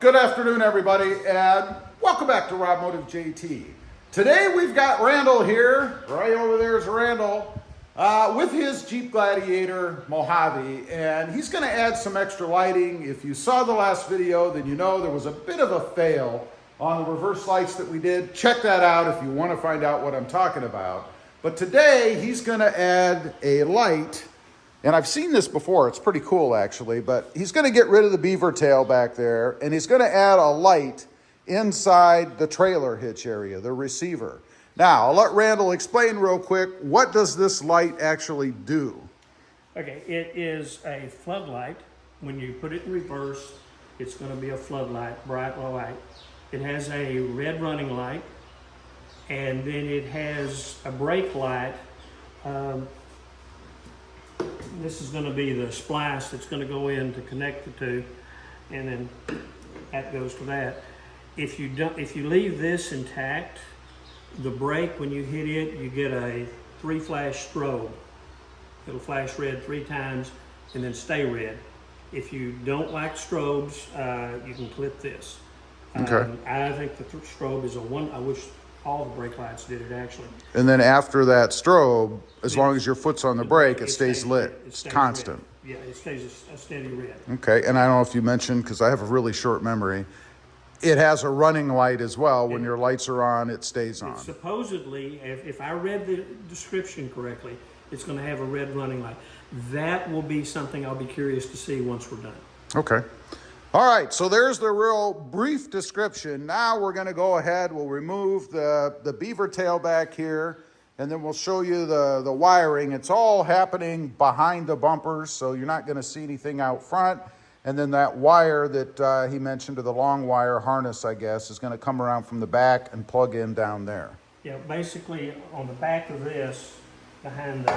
Good afternoon, everybody, and welcome back to Rob Motive JT. Today we've got Randall here. Right over there is Randall with his Jeep Gladiator Mojave, and he's going to add some extra lighting. If you saw the last video, then you know there was a bit of a fail on the reverse lights that we did. Check that out if you want to find out what I'm talking about. But today he's going to add a light. And I've seen this before, it's pretty cool actually, but he's gonna get rid of the beaver tail back there and he's gonna add a light inside the trailer hitch area, the receiver. Now, I'll let Randall explain real quick, what does this light actually do? Okay, it is a floodlight. When you put it in reverse, it's gonna be a floodlight, bright light. It has a red running light, and then it has a brake light. This is going to be the splice that's going to go in to connect the two, and then that goes to that. If you leave this intact, the brake, when you hit it, you get a 3-flash strobe. It'll flash red 3 times and then stay red. If you don't like strobes, you can clip this. Okay. I think the strobe is a one. I wish all the brake lights did it actually. And then after that strobe, as long as your foot's on the brake, it stays lit. It's constant. Red. Yeah, it stays a steady red. Okay, and I don't know if you mentioned, because I have a really short memory, it has a running light as well. When your lights are on, it stays on. Supposedly, if I read the description correctly, it's going to have a red running light. That will be something I'll be curious to see once we're done. Okay. All right, so there's the real brief description. Now we're gonna go ahead, we'll remove the beaver tail back here, and then we'll show you the wiring. It's all happening behind the bumpers, so you're not gonna see anything out front. And then that wire that he mentioned, or the long wire harness, I guess, is gonna come around from the back and plug in down there. Yeah, basically on the back of this, behind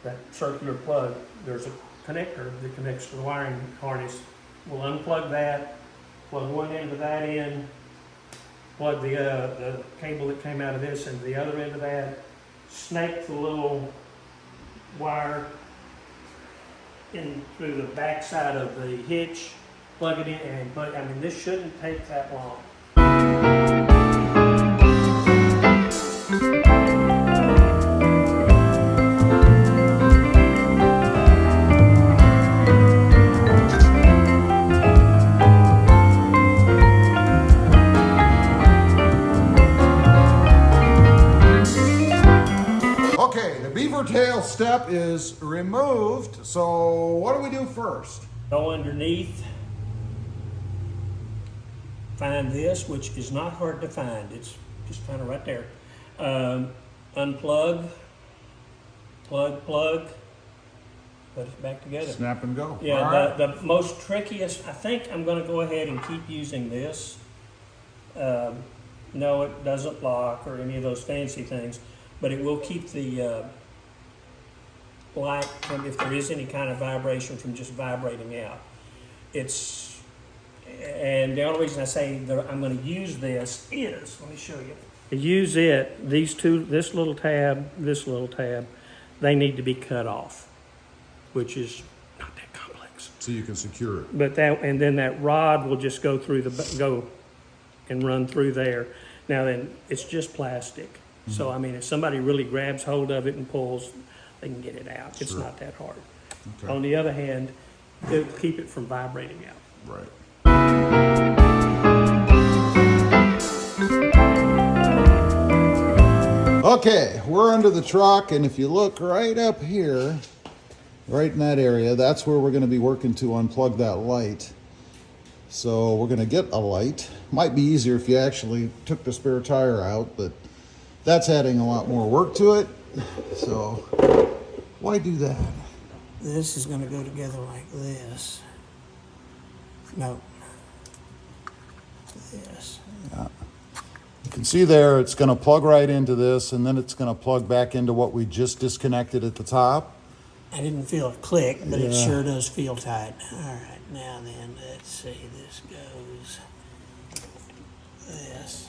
that circular plug, there's a connector that connects to the wiring harness. We'll unplug that, plug one end of that in, plug the cable that came out of this into the other end of that, snake the little wire in through the back side of the hitch, plug it in, and I mean, this shouldn't take that long. Tail step is removed. So what do we do first? Go underneath, find this, which is not hard to find. It's just kind of right there. Unplug, plug, put it back together. Snap and go. Yeah, right. the most trickiest, I think I'm going to go ahead and keep using this. No, it doesn't lock or any of those fancy things, but it will keep the light from, if there is any kind of vibration, from just vibrating out. And the only reason I say that I'm going to use this is, let me show you. To use it, these two, this little tab, they need to be cut off, which is not that complex. So you can secure it. But and then that rod will just go through go and run through there. Now then, it's just plastic. Mm-hmm. So I mean, if somebody really grabs hold of it and pulls, they can get it out. It's not that hard. Okay. On the other hand, it'll keep it from vibrating out. Right. Okay, we're under the truck, and if you look right up here, right in that area, that's where we're going to be working to unplug that light. So we're going to get a light. Might be easier if you actually took the spare tire out, but that's adding a lot more work to it. So why do that? This is going to go together like this. No. This. Yeah. You can see there it's going to plug right into this, and then it's going to plug back into what we just disconnected at the top. I didn't feel it click, but it sure does feel tight. All right, now then, let's see. This goes this.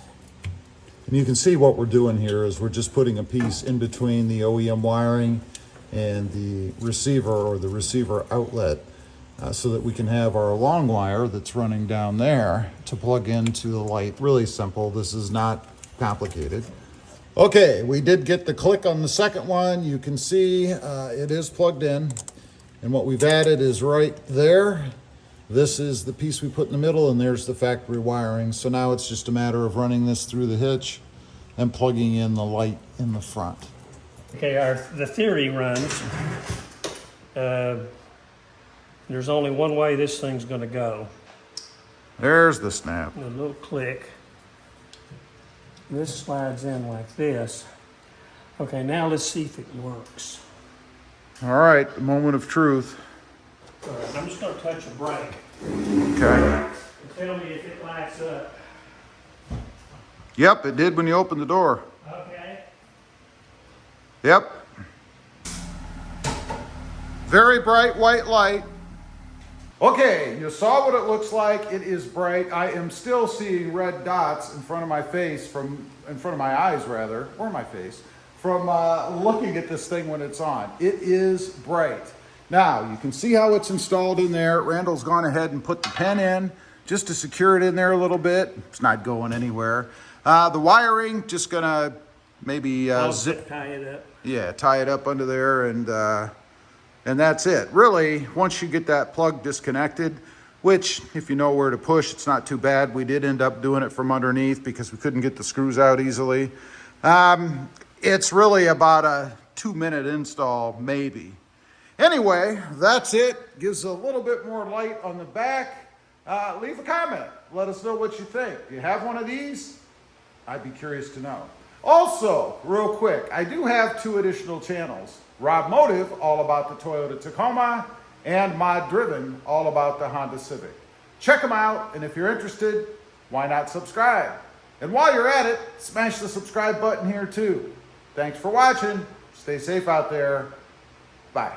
And you can see what we're doing here is we're just putting a piece in between the OEM wiring and the receiver, or the receiver outlet. so that we can have our long wire that's running down there to plug into the light. Really simple. This is not complicated. Okay, we did get the click on the second one. You can see it is plugged in. And what we've added is right there. This is the piece we put in the middle, and there's the factory wiring. So now it's just a matter of running this through the hitch and plugging in the light in the front. Okay, the theory runs, there's only one way this thing's gonna go. There's the snap. A little click. This slides in like this. Okay, now let's see if it works. All right, the moment of truth. All right, I'm just gonna touch a brake. Okay. And tell me if it lights up. Yep, it did when you opened the door. Okay. Yep. Very bright white light. Okay, you saw what it looks like. It is bright. I am still seeing red dots in front of my face, in front of my eyes rather, or my face, from looking at this thing when it's on. It is bright. Now, you can see how it's installed in there. Randall's gone ahead and put the pen in just to secure it in there a little bit. It's not going anywhere. The wiring, just gonna maybe zip, tie it up. Yeah, tie it up under there, and that's it. Really, once you get that plug disconnected, which if you know where to push, it's not too bad. We did end up doing it from underneath because we couldn't get the screws out easily. It's really about a 2-minute install, maybe. Anyway, that's it. Gives a little bit more light on the back. Leave a comment. Let us know what you think. Do you have one of these? I'd be curious to know. Also, real quick, I do have 2 additional channels. Rob Motive, all about the Toyota Tacoma, and Mod Driven, all about the Honda Civic. Check them out, and if you're interested, why not subscribe? And while you're at it, smash the subscribe button here too. Thanks for watching. Stay safe out there. Bye.